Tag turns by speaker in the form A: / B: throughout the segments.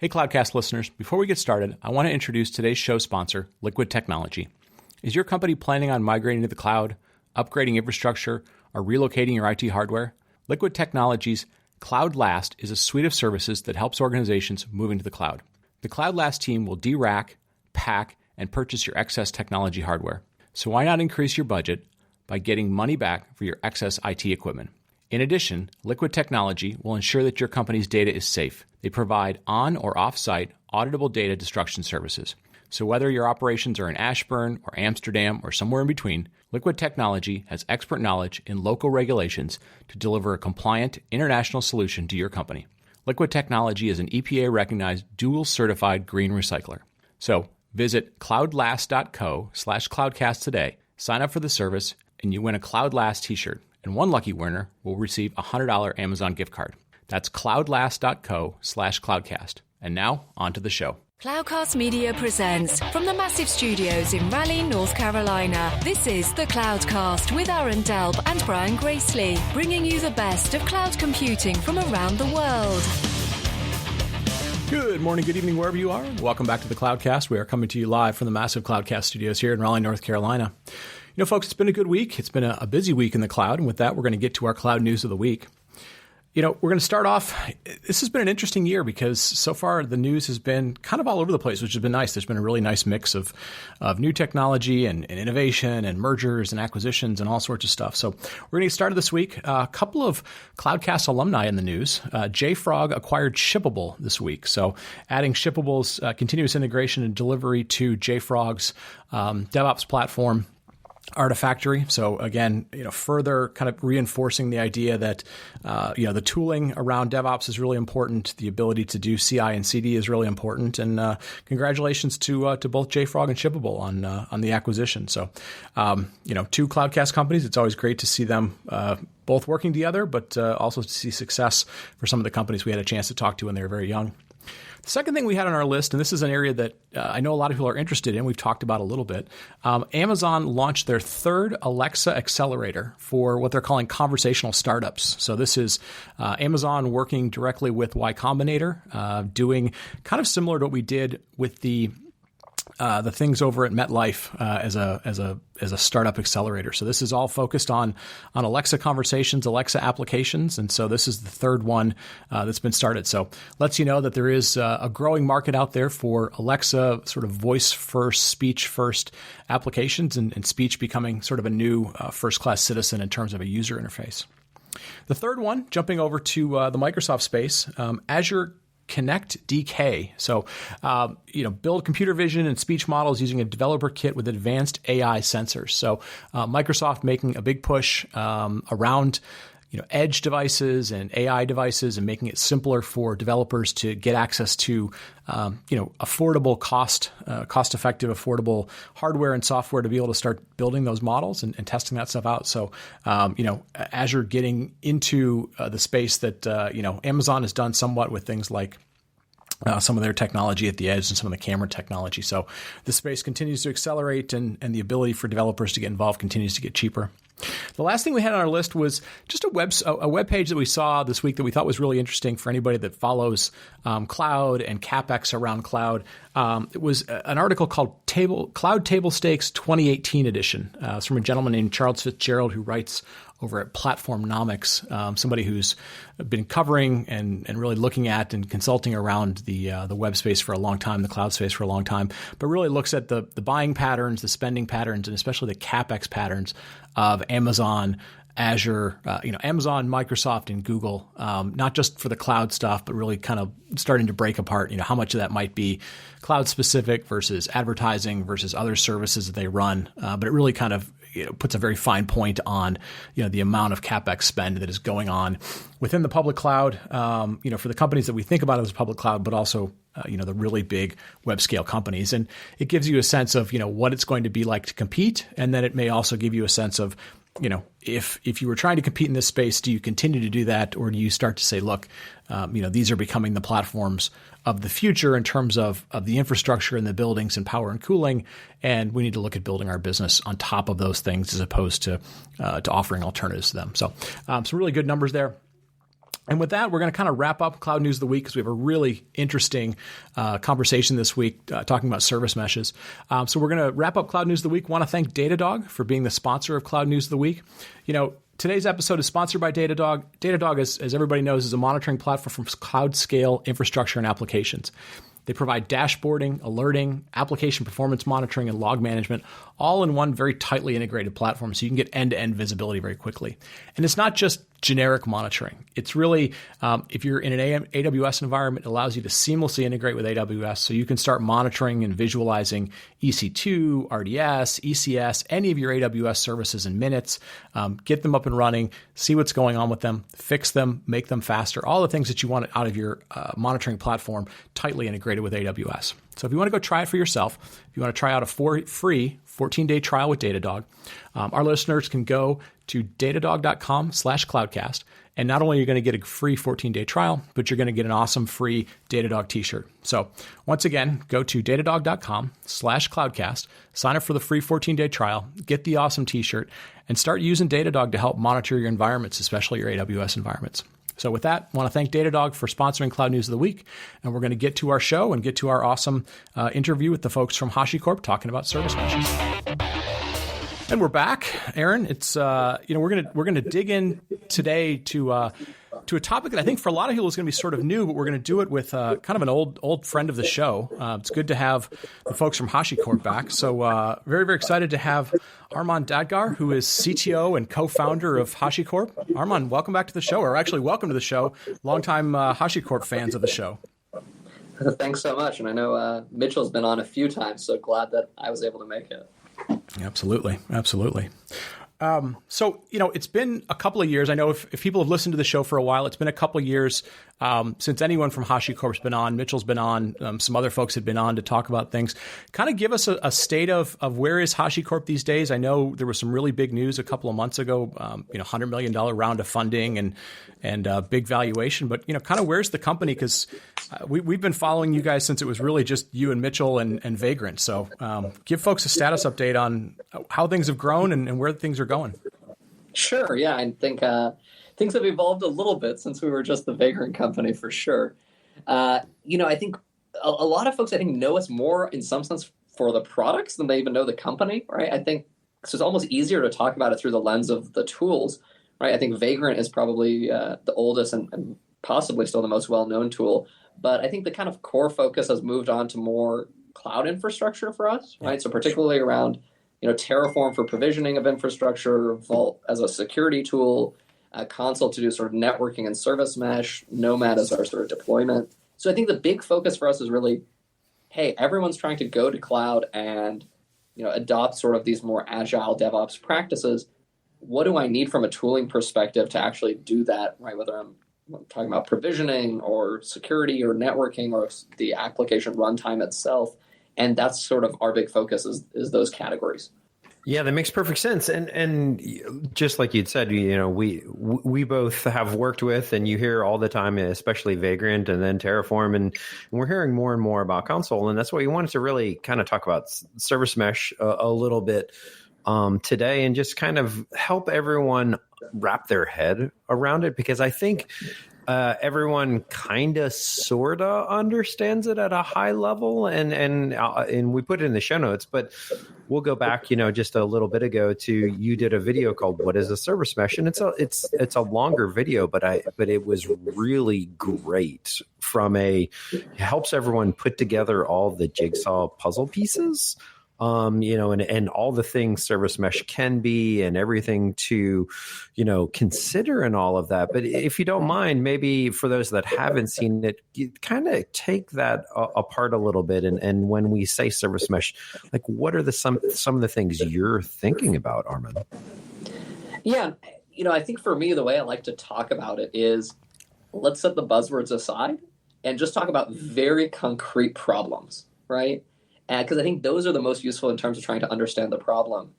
A: Hey, Cloudcast listeners. Before we get started, I want to introduce today's show sponsor, Liquid Technology. Is your company planning on migrating to the cloud, upgrading infrastructure, or relocating your IT hardware? Liquid Technology's Cloud Last is a suite of services that helps organizations move into the cloud. The Cloud Last team will de-rack, pack, and purchase your excess technology hardware. So why not increase your budget by getting money back for your excess IT equipment? In addition, Liquid Technology will ensure that your company's data is safe. They provide on- or off-site auditable data destruction services. So whether your operations are in Ashburn or Amsterdam or somewhere in between, Liquid Technology has expert knowledge in local regulations to deliver a compliant international solution to your company. Liquid Technology is an EPA-recognized dual-certified green recycler. So visit cloudlast.co/cloudcast today, sign up for the service, and you win a CloudLast t-shirt. And one lucky winner will receive a $100 Amazon gift card. That's cloudlast.co/cloudcast. And now, on to the show.
B: Cloudcast Media presents from the massive studios in Raleigh, North Carolina. This is the Cloudcast with Aaron Delp and Brian Gracely, bringing you the best of cloud computing from around the world.
A: Good morning, good evening, wherever you are. Welcome back to the Cloudcast. We are coming to you live from the massive Cloudcast studios here in Raleigh, North Carolina. You know, folks, it's been a good week. It's been a busy week in the cloud. And with that, we're going to get to our cloud news of the week. You know, we're going to start off. This has been an interesting year because so far the news has been kind of all over the place, which has been nice. There's been a really nice mix of new technology and innovation and mergers and acquisitions and all sorts of stuff. So we're going to get started this week. A couple of Cloudcast alumni in the news. JFrog acquired Shippable this week. So adding Shippable's continuous integration and delivery to JFrog's DevOps platform, Artifactory. So again, further kind of reinforcing the idea that, the tooling around DevOps is really important. The ability to do CI and CD is really important. And congratulations to both JFrog and Shippable on the acquisition. So, two Cloudcast companies. It's always great to see them both working together, but also to see success for some of the companies we had a chance to talk to when they were very young. The second thing we had on our list, and this is an area that I know a lot of people are interested in, we've talked about a little bit, Amazon launched their third Alexa accelerator for what they're calling conversational startups. So this is Amazon working directly with Y Combinator, doing kind of similar to what we did with the things over at MetLife as a startup accelerator. So this is all focused on Alexa conversations, Alexa applications, and so this is the third one that's been started. So lets you know that there is a growing market out there for Alexa sort of voice first, speech first applications, and speech becoming sort of a new first class citizen in terms of a user interface. The third one, jumping over to the Microsoft space, Azure Connect DK. So, build computer vision and speech models using a developer kit with advanced AI sensors. So, Microsoft making a big push around, edge devices and AI devices and making it simpler for developers to get access to, affordable, cost-effective, affordable hardware and software to be able to start building those models and testing that stuff out. So, Azure getting into the space that, Amazon has done somewhat with things like some of their technology at the edge and some of the camera technology. So the space continues to accelerate and the ability for developers to get involved continues to get cheaper. The last thing we had on our list was just a web page that we saw this week that we thought was really interesting for anybody that follows cloud and CapEx around cloud. It was an article called Cloud Table Stakes 2018 edition. It's from a gentleman named Charles Fitzgerald who writes over at Platformnomics, somebody who's been covering and really looking at and consulting around the web space for a long time, the cloud space for a long time, but really looks at the buying patterns, the spending patterns, and especially the CapEx patterns of Amazon, Azure, Amazon, Microsoft, and Google, not just for the cloud stuff, but really kind of starting to break apart, how much of that might be cloud specific versus advertising versus other services that they run. But it really kind of puts a very fine point on, the amount of CapEx spend that is going on within the public cloud, for the companies that we think about as public cloud, but also, the really big web scale companies. And it gives you a sense of, what it's going to be like to compete. And then it may also give you a sense of, if you were trying to compete in this space, do you continue to do that? Or do you start to say, look, these are becoming the platforms of the future in terms of the infrastructure and the buildings and power and cooling. And we need to look at building our business on top of those things as opposed to offering alternatives to them. So some really good numbers there. And with that, we're going to kind of wrap up Cloud News of the Week because we have a really interesting conversation this week talking about service meshes. So we're going to wrap up Cloud News of the Week. Want to thank Datadog for being the sponsor of Cloud News of the Week. Today's episode is sponsored by Datadog. Datadog, as everybody knows, is a monitoring platform for cloud scale infrastructure and applications. They provide dashboarding, alerting, application performance monitoring, and log management, all in one very tightly integrated platform so you can get end-to-end visibility very quickly. And it's not just generic monitoring. It's really, if you're in an AWS environment, it allows you to seamlessly integrate with AWS so you can start monitoring and visualizing EC2, RDS, ECS, any of your AWS services in minutes, get them up and running, see what's going on with them, fix them, make them faster, all the things that you want out of your monitoring platform tightly integrated with AWS. So if you want to go try it for yourself, if you want to try out a free 14-day trial with Datadog, our listeners can go to datadog.com/cloudcast. And not only are you going to get a free 14-day trial, but you're going to get an awesome free Datadog t-shirt. So once again, go to datadog.com/cloudcast, sign up for the free 14-day trial, get the awesome t-shirt, and start using Datadog to help monitor your environments, especially your AWS environments. So with that, I want to thank Datadog for sponsoring Cloud News of the Week. And we're going to get to our show and get to our awesome interview with the folks from HashiCorp talking about service meshes. And we're back, Aaron. It's we're gonna dig in today to a topic that I think for a lot of people is going to be sort of new, but we're going to do it with kind of an old friend of the show. It's good to have the folks from HashiCorp back. So very, very excited to have Armon Dadgar, who is CTO and co-founder of HashiCorp. Armon, welcome back to the show, or actually welcome to the show. Longtime HashiCorp fans of the show.
C: Thanks so much. And I know Mitchell's been on a few times, so glad that I was able to make it.
A: Absolutely. So, it's been a couple of years. I know if people have listened to the show for a while, it's been a couple of years since anyone from HashiCorp's been on. Mitchell's been on. Some other folks had been on to talk about things. Kind of give us a state of where is HashiCorp these days. I know there was some really big news a couple of months ago, $100 million round of funding and big valuation. But, kind of where's the company? Because we've been following you guys since it was really just you and Mitchell and Vagrant. So give folks a status update on how things have grown and where things are going.
C: Sure. Yeah, I think things have evolved a little bit since we were just the Vagrant company for sure. I think a lot of folks, know us more in some sense for the products than they even know the company, right? I think so it's almost easier to talk about it through the lens of the tools, right? I think Vagrant is probably the oldest and possibly still the most well-known tool. But I think the kind of core focus has moved on to more cloud infrastructure for us, right? So particularly around Terraform for provisioning of infrastructure, Vault as a security tool, Console to do sort of networking and service mesh, Nomad as our sort of deployment. So I think the big focus for us is really, hey, everyone's trying to go to cloud and adopt sort of these more agile DevOps practices. What do I need from a tooling perspective to actually do that, right? Whether I'm talking about provisioning or security or networking or the application runtime itself. And that's sort of our big focus is those categories.
D: Yeah, that makes perfect sense. And just like you'd said, we both have worked with, and you hear all the time, especially Vagrant and then Terraform, and we're hearing more and more about Console. And that's why we wanted to really kind of talk about service mesh a little bit today and just kind of help everyone wrap their head around it, because I think everyone kind of sort of understands it at a high level, and we put it in the show notes, but we'll go back, just a little bit ago to, you did a video called "What is a Service Mesh?" and it's a longer video, but it was really great it helps everyone put together all the jigsaw puzzle pieces. And all the things service mesh can be and everything to, consider and all of that. But if you don't mind, maybe for those that haven't seen it, you kind of take that apart a little bit. And when we say service mesh, like what are some of the things you're thinking about, Armon?
C: Yeah. I think for me, the way I like to talk about it is, let's set the buzzwords aside and just talk about very concrete problems, right? Because I think those are the most useful in terms of trying to understand the problem.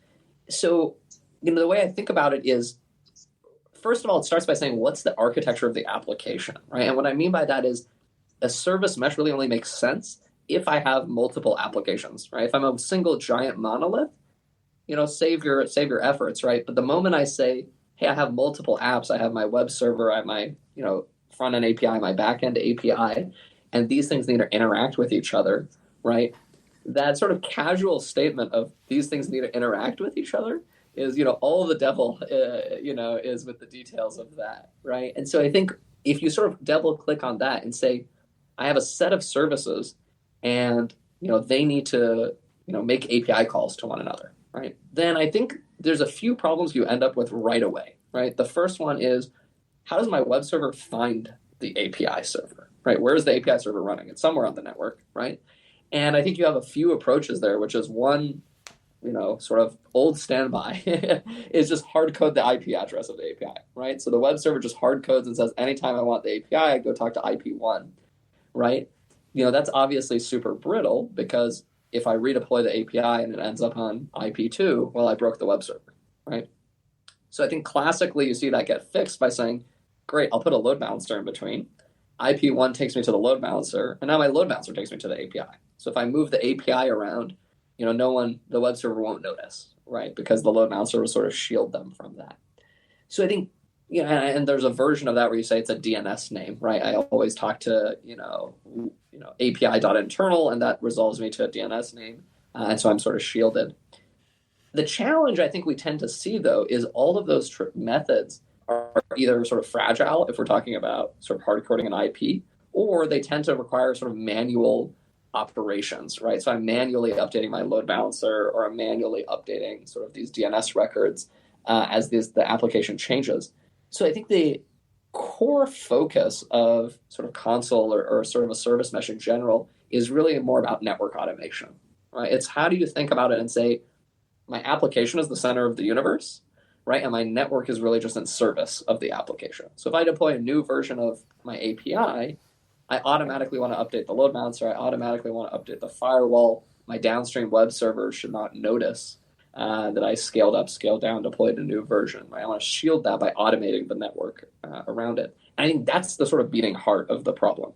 C: So, the way I think about it is, first of all, it starts by saying, what's the architecture of the application, right? And what I mean by that is, a service mesh really only makes sense if I have multiple applications, right? If I'm a single giant monolith, save your efforts, right? But the moment I say, hey, I have multiple apps, I have my web server, I have my, front-end API, my back-end API, and these things need to interact with each other, right? That sort of casual statement of these things need to interact with each other is, all the devil, is with the details of that, right? And so I think if you sort of double click on that and say, I have a set of services and, they need to, make API calls to one another, right? Then I think there's a few problems you end up with right away, right? The first one is, how does my web server find the API server, right? Where is the API server running? It's somewhere on the network, right? And I think you have a few approaches there, which is one, sort of old standby is just hard code the IP address of the API, right? So the web server just hard codes and says, anytime I want the API, I go talk to IP1, right? That's obviously super brittle because if I redeploy the API and it ends up on IP2, well, I broke the web server, right? So I think classically you see that get fixed by saying, great, I'll put a load balancer in between. IP1 takes me to the load balancer, and now my load balancer takes me to the API. So if I move the API around, the web server won't notice, right? Because the load balancer will sort of shield them from that. So I think, and there's a version of that where you say it's a DNS name, right? I always talk to, API.internal, and that resolves me to a DNS name. And so I'm sort of shielded. The challenge I think we tend to see, though, is all of those methods are either sort of fragile, if we're talking about sort of hard coding an IP, or they tend to require sort of manual operations, right? So I'm manually updating my load balancer, or I'm manually updating sort of these DNS records as the application changes. So I think the core focus of sort of console or sort of a service mesh in general is really more about network automation, right? It's how do you think about it and say, my application is the center of the universe, right? And my network is really just in service of the application. So if I deploy a new version of my API, I automatically want to update the load balancer. I automatically want to update the firewall. My downstream web server should not notice that I scaled up, scaled down, deployed a new version. Right? I want to shield that by automating the network around it. And I think that's the sort of beating heart of the problem.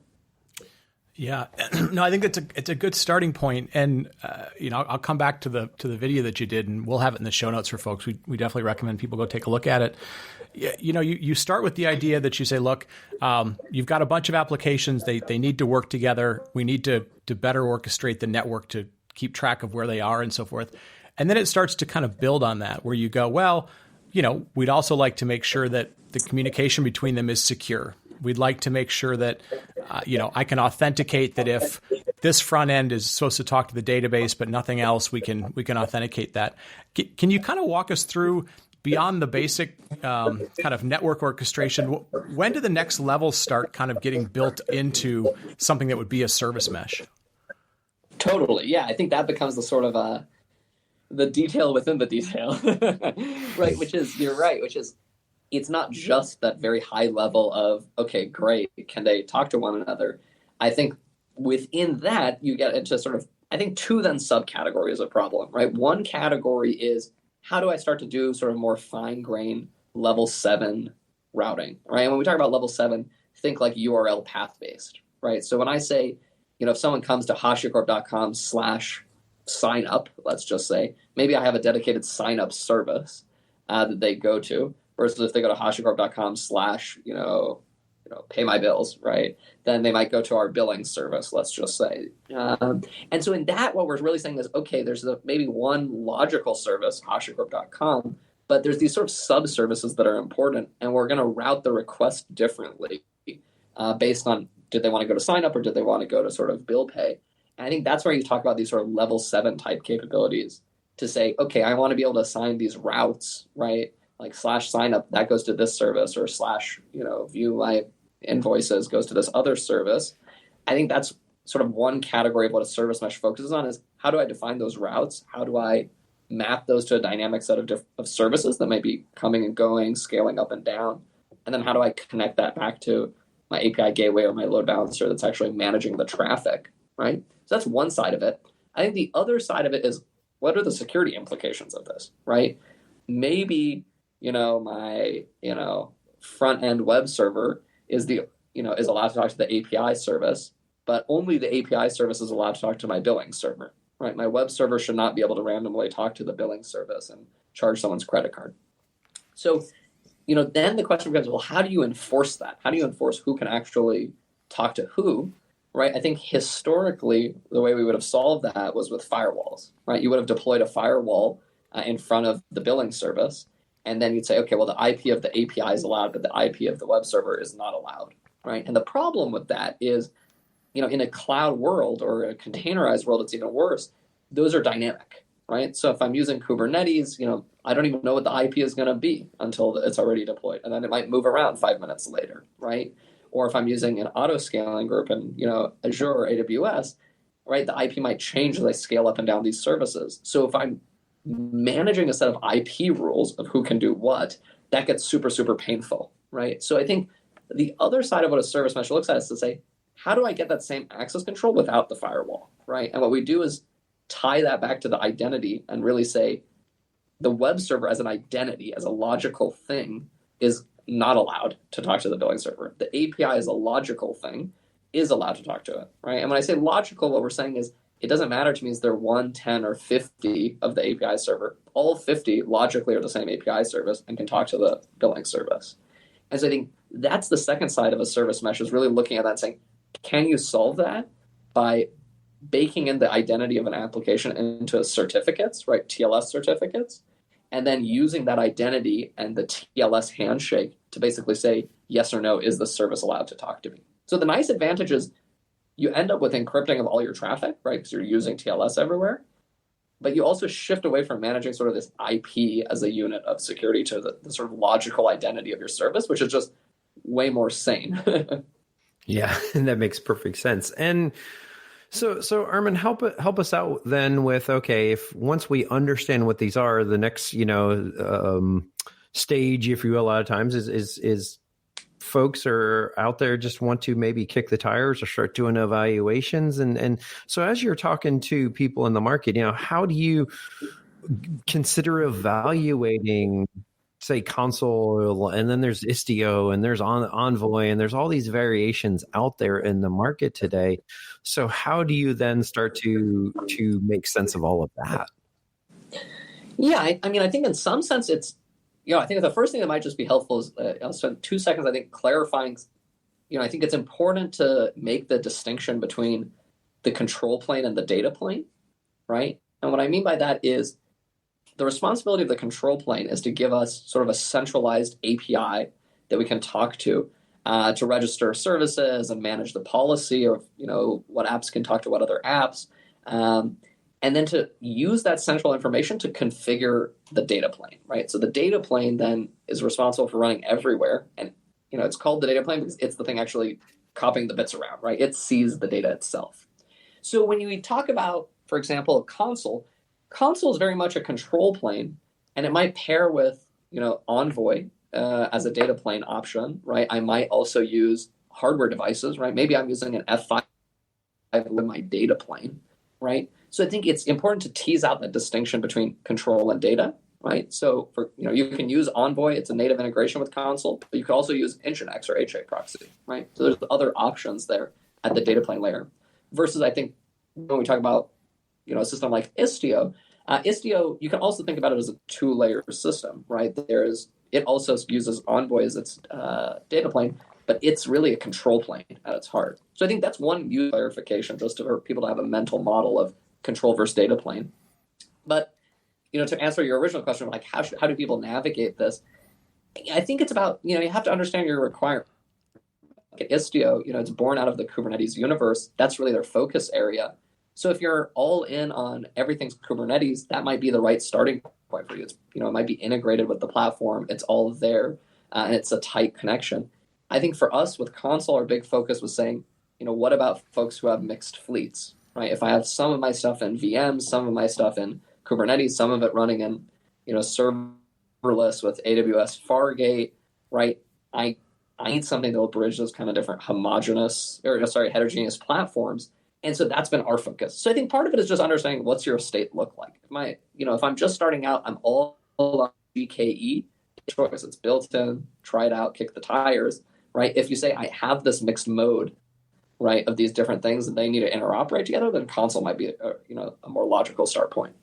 A: Yeah, no, I think it's a good starting point, and I'll come back to the video that you did, and we'll have it in the show notes for folks. We definitely recommend people go take a look at it. You start with the idea that you say, look, you've got a bunch of applications, they need to work together. We need to better orchestrate the network to keep track of where they are and so forth. And then it starts to kind of build on that, where you go, well, we'd also like to make sure that the communication between them is secure. We'd like to make sure that, I can authenticate that if this front end is supposed to talk to the database, but nothing else, we can authenticate that. Can you kind of walk us through beyond the basic kind of network orchestration? When do the next levels start kind of getting built into something that would be a service mesh?
C: Totally. Yeah. I think that becomes the sort of the detail within the detail, right? Which is, you're right, which is, it's not just that very high level of, okay, great, can they talk to one another? I think within that, you get into sort of, I think, two then subcategories of problem, right? One category is, how do I start to do sort of more fine-grained level 7 routing, right? And when we talk about level 7, think like URL path-based, right? So when I say, if someone comes to HashiCorp.com/sign up, let's just say, maybe I have a dedicated sign-up service that they go to, versus if they go to HashiCorp.com/ pay my bills, right? Then they might go to our billing service, let's just say. And so in that, what we're really saying is, okay, there's maybe one logical service, HashiCorp.com, but there's these sort of sub-services that are important, and we're going to route the request differently based on, did they want to go to sign up or did they want to go to sort of bill pay? And I think that's where you talk about these sort of level 7 type capabilities to say, okay, I want to be able to assign these routes, right? Like /sign up, that goes to this service, or / view my invoices goes to this other service. I think that's sort of one category of what a service mesh focuses on, is how do I define those routes? How do I map those to a dynamic set of services that might be coming and going, scaling up and down? And then how do I connect that back to my API gateway or my load balancer that's actually managing the traffic, right? So that's one side of it. I think the other side of it is, what are the security implications of this, right? Maybe my front end web server is allowed to talk to the API service, but only the API service is allowed to talk to my billing server, right? My web server should not be able to randomly talk to the billing service and charge someone's credit card. So then the question becomes, well, how do you enforce that? How do you enforce who can actually talk to who, right? I think historically, the way we would have solved that was with firewalls, right? You would have deployed a firewall in front of the billing service, and then you'd say, okay, well, the IP of the API is allowed, but the IP of the web server is not allowed, right? And the problem with that is, in a cloud world or a containerized world, it's even worse. Those are dynamic, right? So if I'm using Kubernetes, I don't even know what the IP is going to be until it's already deployed. And then it might move around 5 minutes later, right? Or if I'm using an auto-scaling group in, Azure or AWS, right, the IP might change as I scale up and down these services. So if I'm managing a set of IP rules of who can do what, that gets super, super painful, right? So I think the other side of what a service mesh looks at is to say, how do I get that same access control without the firewall, right? And what we do is tie that back to the identity and really say the web server as an identity, as a logical thing, is not allowed to talk to the billing server. The API as a logical thing is allowed to talk to it, right? And when I say logical, what we're saying is it doesn't matter to me if they're 1, 10, or 50 of the API server. All 50 logically are the same API service and can talk to the billing service. And so I think that's the second side of a service mesh, is really looking at that and saying, can you solve that by baking in the identity of an application into certificates, right? TLS certificates, and then using that identity and the TLS handshake to basically say, yes or no, is the service allowed to talk to me? So the nice advantage is you end up with encrypting of all your traffic, right? Because you're using TLS everywhere. But you also shift away from managing sort of this IP as a unit of security to the sort of logical identity of your service, which is just way more sane.
D: Yeah, and that makes perfect sense. And so Armon, help us out then with, okay, if once we understand what these are, the next stage, if you will, a lot of times is folks are out there just want to maybe kick the tires or start doing evaluations, and so as you're talking to people in the market, how do you consider evaluating, say, Console, and then there's Istio, and there's Envoy, and there's all these variations out there in the market today. So how do you then start to make sense of all of that?
C: Yeah, I think in some sense it's, I think the first thing that might just be helpful is I'll spend 2 seconds, I think, clarifying. I think it's important to make the distinction between the control plane and the data plane, right? And what I mean by that is the responsibility of the control plane is to give us sort of a centralized API that we can talk to register services and manage the policy of, what apps can talk to what other apps. And then to use that central information to configure the data plane, right? So the data plane then is responsible for running everywhere. And, it's called the data plane because it's the thing actually copying the bits around, right? It sees the data itself. So when you talk about, for example, a console is very much a control plane, and it might pair with, Envoy as a data plane option, right? I might also use hardware devices, right? Maybe I'm using an F5 with my data plane, right? So I think it's important to tease out the distinction between control and data, right? So for, you can use Envoy, it's a native integration with Console, but you could also use Nginx or HA proxy, right? So there's other options there at the data plane layer. Versus I think when we talk about, a system like Istio, you can also think about it as a 2-layer system, right? It also uses Envoy as its data plane, but it's really a control plane at its heart. So I think that's one clarification, just for people to have a mental model of control versus data plane. But, to answer your original question, like how do people navigate this? I think it's about, you have to understand your requirements. Like Istio, it's born out of the Kubernetes universe. That's really their focus area. So if you're all in on everything's Kubernetes, that might be the right starting point for you. It's, it might be integrated with the platform. It's all there, and it's a tight connection. I think for us with Console, our big focus was saying, what about folks who have mixed fleets, right? If I have some of my stuff in VMs, some of my stuff in Kubernetes, some of it running in, serverless with AWS Fargate, right? I need something that will bridge those kind of different heterogeneous platforms. And so that's been our focus. So I think part of it is just understanding what's your estate look like. If I'm just starting out, I'm all on GKE choice. It's built in, try it out, kick the tires, right? If you say I have this mixed mode, right, of these different things and they need to interoperate together, then Console might be a more logical start point.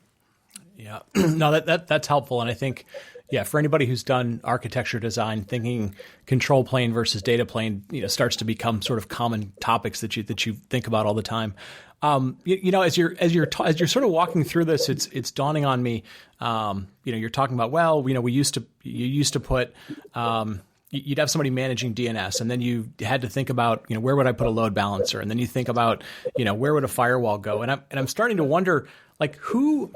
A: Yeah, no, that's helpful. And I think, Yeah, for anybody who's done architecture design, thinking control plane versus data plane, starts to become sort of common topics that you think about all the time. As you're sort of walking through this, it's dawning on me. You're talking about, you used to put. You'd have somebody managing DNS, and then you had to think about, where would I put a load balancer, and then you think about, where would a firewall go, and I'm starting to wonder, like, who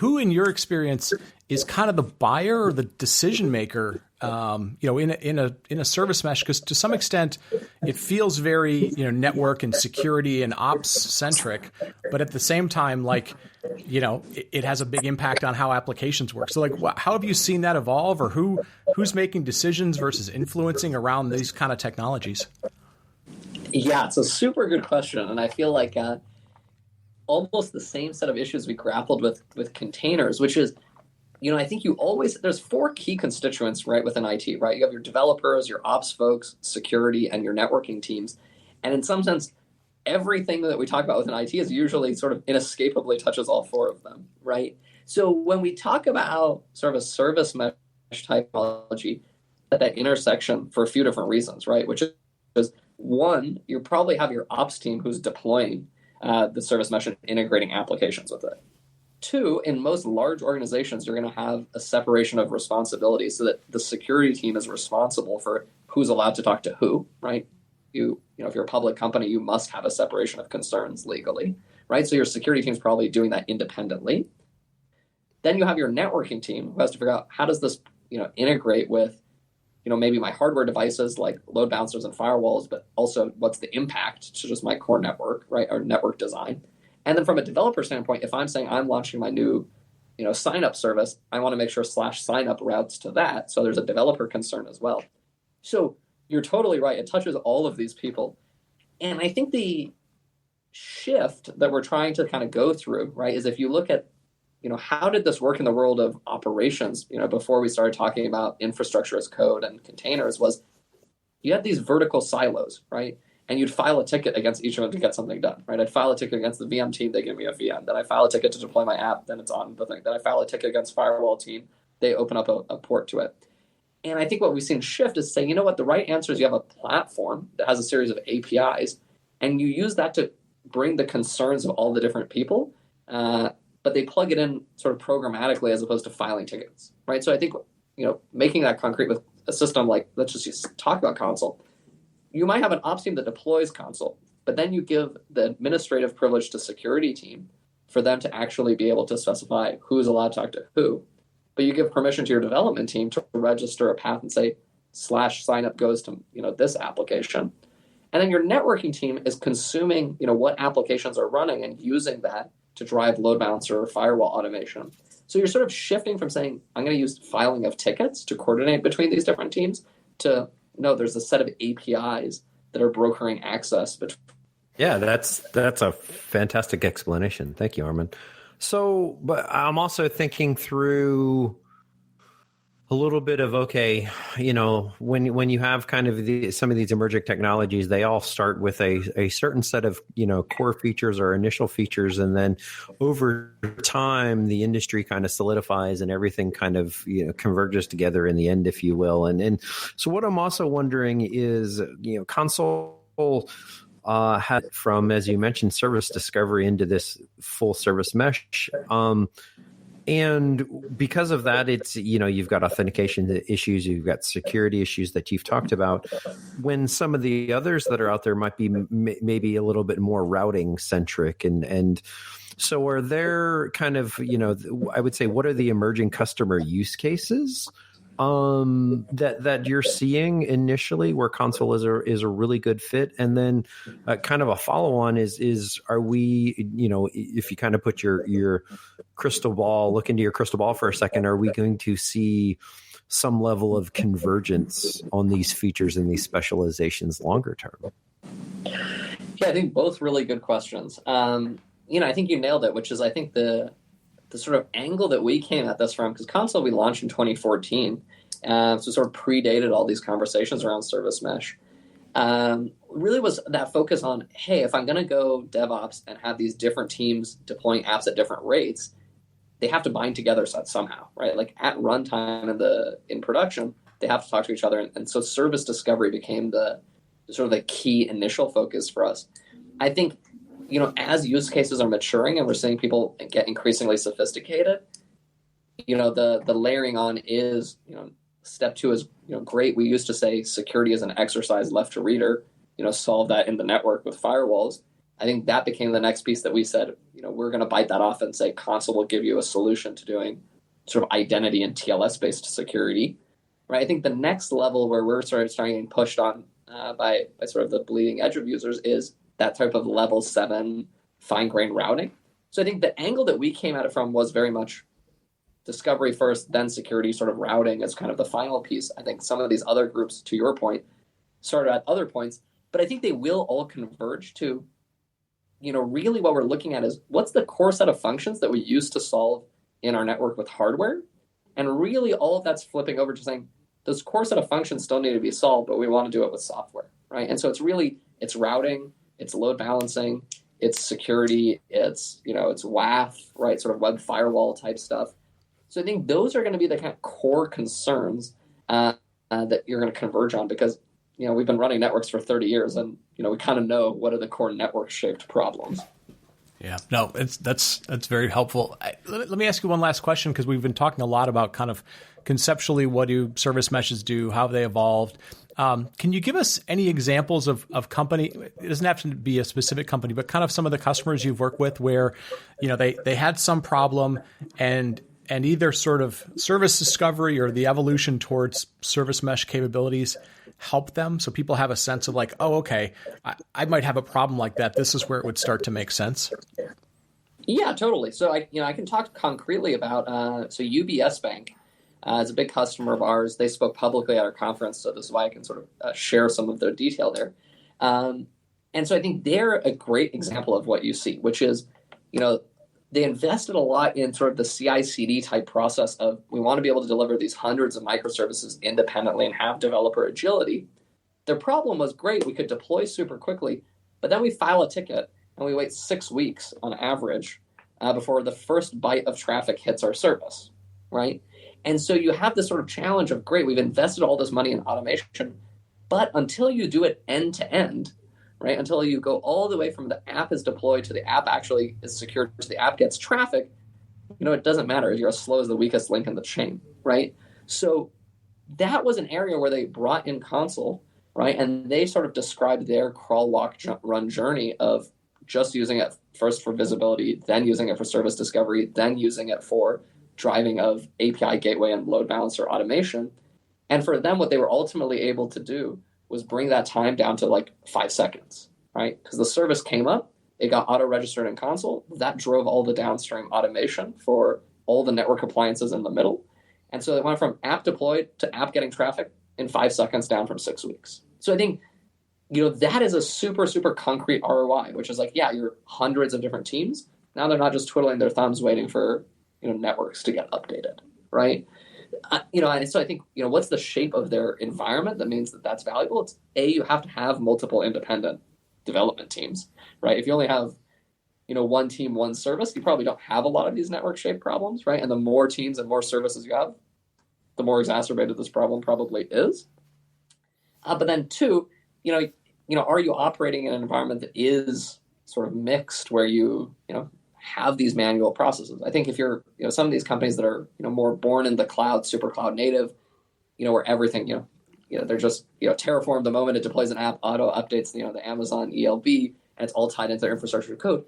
A: in your experience is kind of the buyer or the decision maker, in a service mesh? Because to some extent, it feels very, network and security and ops centric, but at the same time, like, it has a big impact on how applications work. So, like, how have you seen that evolve, or who's making decisions versus influencing around these kind of technologies?
C: Yeah, it's a super good question, and I feel like almost the same set of issues we grappled with containers, which is, I think there's four key constituents, right, within IT, right? You have your developers, your ops folks, security, and your networking teams. And in some sense, everything that we talk about within IT is usually sort of inescapably touches all four of them, right? So when we talk about sort of a service mesh typology, at that intersection for a few different reasons, right? Which is, one, you probably have your ops team who's deploying the service mesh and integrating applications with it. Two, in most large organizations, you're going to have a separation of responsibility so that the security team is responsible for who's allowed to talk to who, right? If you're a public company, you must have a separation of concerns legally, right? So your security team is probably doing that independently. Then you have your networking team who has to figure out, how does this, integrate with, maybe my hardware devices like load balancers and firewalls, but also what's the impact to just my core network, right? Or network design. And then from a developer standpoint, if I'm saying I'm launching my new, sign up service, I want to make sure /signup routes to that. So there's a developer concern as well. So you're totally right. It touches all of these people. And I think the shift that we're trying to kind of go through, right, is if you look at, how did this work in the world of operations, before we started talking about infrastructure as code and containers, was you had these vertical silos, right? And you'd file a ticket against each of them to get something done, right? I'd file a ticket against the VM team, they give me a VM. Then I file a ticket to deploy my app, then it's on the thing. Then I file a ticket against firewall team, they open up a port to it. And I think what we've seen shift is saying, the right answer is you have a platform that has a series of APIs, and you use that to bring the concerns of all the different people, but they plug it in sort of programmatically as opposed to filing tickets, right? So I think, making that concrete with a system like, let's just talk about console. You might have an ops team that deploys console, but then you give the administrative privilege to security team for them to actually be able to specify who's allowed to talk to who. But you give permission to your development team to register a path and say /signup goes to, this application. And then your networking team is consuming, what applications are running and using that to drive load balancer or firewall automation. So you're sort of shifting from saying, I'm going to use filing of tickets to coordinate between these different teams to, no, there's a set of APIs that are brokering access between.
D: Yeah, that's a fantastic explanation. Thank you, Armon. So, but I'm also thinking through a little bit of, okay, when you have kind of some of these emerging technologies, they all start with a certain set of, core features or initial features. And then over time, the industry kind of solidifies and everything kind of, converges together in the end, if you will. And so what I'm also wondering is, console had from, as you mentioned, service discovery into this full service mesh. And because of that, it's, you've got authentication issues, you've got security issues that you've talked about, when some of the others that are out there might be maybe a little bit more routing centric. And so are there kind of, I would say, what are the emerging customer use cases that you're seeing initially where console is a really good fit? And then kind of a follow on is are we, if you kind of put your crystal ball, look into your crystal ball for a second, are we going to see some level of convergence on these features and these specializations longer term?
C: Yeah, I think both really good questions. I think you nailed it, which is, I think the sort of angle that we came at this from, because console we launched in 2014, so sort of predated all these conversations around service mesh, really was that focus on, hey, if I'm going to go DevOps and have these different teams deploying apps at different rates, they have to bind together somehow, right? Like at runtime in production, they have to talk to each other. And so service discovery became the sort of the key initial focus for us. I think, as use cases are maturing and we're seeing people get increasingly sophisticated, the layering on is, step 2 is, great. We used to say security is an exercise left to reader, solve that in the network with firewalls. I think that became the next piece that we said, we're going to bite that off and say Consul will give you a solution to doing sort of identity and TLS-based security, right? I think the next level where we're sort of starting getting pushed on by sort of the bleeding edge of users is that type of level 7 fine-grained routing. So I think the angle that we came at it from was very much discovery first, then security, sort of routing as kind of the final piece. I think some of these other groups, to your point, started at other points, but I think they will all converge to, really what we're looking at is what's the core set of functions that we used to solve in our network with hardware? And really all of that's flipping over to saying those core set of functions still need to be solved, but we want to do it with software, right? And so it's routing, it's load balancing, it's security, it's WAF, right? Sort of web firewall type stuff. So I think those are going to be the kind of core concerns that you're going to converge on because, we've been running networks for 30 years and, we kind of know what are the core network shaped problems.
A: Yeah, no, that's very helpful. Let me ask you one last question because we've been talking a lot about kind of conceptually what do service meshes do, how they evolved. Can you give us any examples of company? It doesn't have to be a specific company, but kind of some of the customers you've worked with where, they had some problem and either sort of service discovery or the evolution towards service mesh capabilities help them so people have a sense of like, oh, okay, I might have a problem like that. This is where it would start to make sense.
C: Yeah, totally. So I can talk concretely about UBS Bank is a big customer of ours. They spoke publicly at our conference, so this is why I can sort of share some of their detail there. And so I think they're a great example of what you see, which is, they invested a lot in sort of the CI/CD type process of we want to be able to deliver these hundreds of microservices independently and have developer agility. Their problem was great. We could deploy super quickly, but then we file a ticket and we wait 6 weeks on average before the first byte of traffic hits our service, right? And so you have this sort of challenge of, great, we've invested all this money in automation, but until you do it end to end, right? Until you go all the way from the app is deployed to the app actually is secured to the app gets traffic, it doesn't matter. You're as slow as the weakest link in the chain, right? So that was an area where they brought in Consul, right? And they sort of described their crawl, walk, run journey of just using it first for visibility, then using it for service discovery, then using it for driving of API gateway and load balancer automation. And for them, what they were ultimately able to do was bring that time down to like 5 seconds, right? Because the service came up, it got auto-registered in Consul. That drove all the downstream automation for all the network appliances in the middle. And so it went from app deployed to app getting traffic in 5 seconds down from 6 weeks. So I think, that is a super, super concrete ROI, which is like, yeah, you're hundreds of different teams. Now they're not just twiddling their thumbs waiting for, networks to get updated, right? And so I think, what's the shape of their environment that means that that's valuable? It's you have to have multiple independent development teams, right? If you only have, one team, one service, you probably don't have a lot of these network shape problems, right? And the more teams and more services you have, the more exacerbated this problem probably is. But then 2, are you operating in an environment that is sort of mixed where you have these manual processes? I think if you're, some of these companies that are, more born in the cloud, super cloud native, where everything, they're just, Terraform, the moment it deploys an app, auto updates, the Amazon ELB, and it's all tied into their infrastructure code.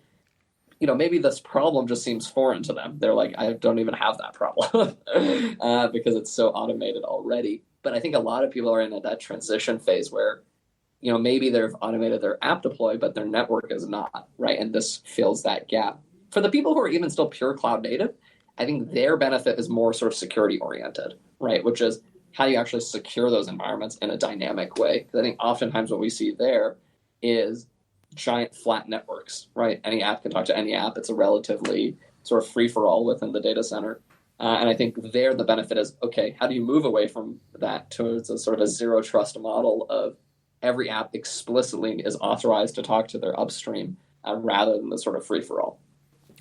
C: Maybe this problem just seems foreign to them. They're like, I don't even have that problem because it's so automated already. But I think a lot of people are in that transition phase where, maybe they've automated their app deploy, but their network is not, right? And this fills that gap. For the people who are even still pure cloud native, I think their benefit is more sort of security oriented, right? Which is how do you actually secure those environments in a dynamic way? Because I think oftentimes what we see there is giant flat networks, right? Any app can talk to any app. It's a relatively sort of free-for-all within the data center. And I think there the benefit is, okay, how do you move away from that towards a sort of a zero trust model of every app explicitly is authorized to talk to their upstream rather than the sort of free-for-all?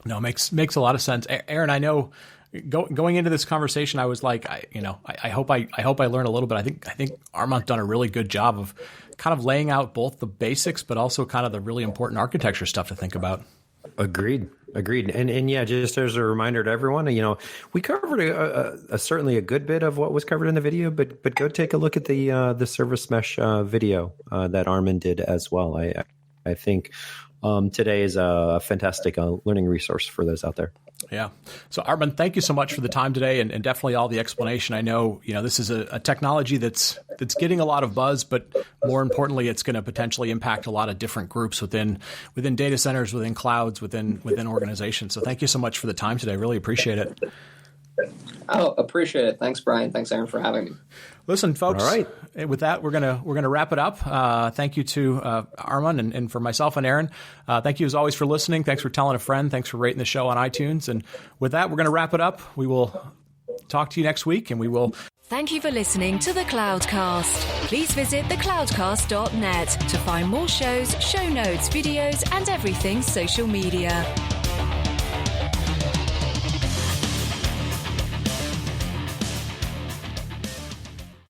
A: No, makes a lot of sense. Aaron, I know going into this conversation, I was like, I hope I learn a little bit. I think Armon's done a really good job of kind of laying out both the basics, but also kind of the really important architecture stuff to think about.
D: Agreed. And yeah, just as a reminder to everyone, we covered certainly a good bit of what was covered in the video, but go take a look at the service mesh video that Armon did as well. I think today is a fantastic learning resource for those out there.
A: Yeah. So Armon, thank you so much for the time today and definitely all the explanation. I know, this is a technology that's getting a lot of buzz, but more importantly, it's going to potentially impact a lot of different groups within data centers, within clouds, within organizations. So thank you so much for the time today. Really appreciate it.
C: Oh, appreciate it. Thanks, Brian. Thanks, Aaron, for having me.
A: Listen, folks,
D: all right.
A: With that, we're gonna wrap it up. Thank you to Armon and for myself and Aaron. Thank you as always for listening. Thanks for telling a friend. Thanks for rating the show on iTunes. And with that, we're going to wrap it up. We will talk to you next week, and we will.
B: Thank you for listening to The Cloudcast. Please visit thecloudcast.net to find more shows, show notes, videos, and everything social media.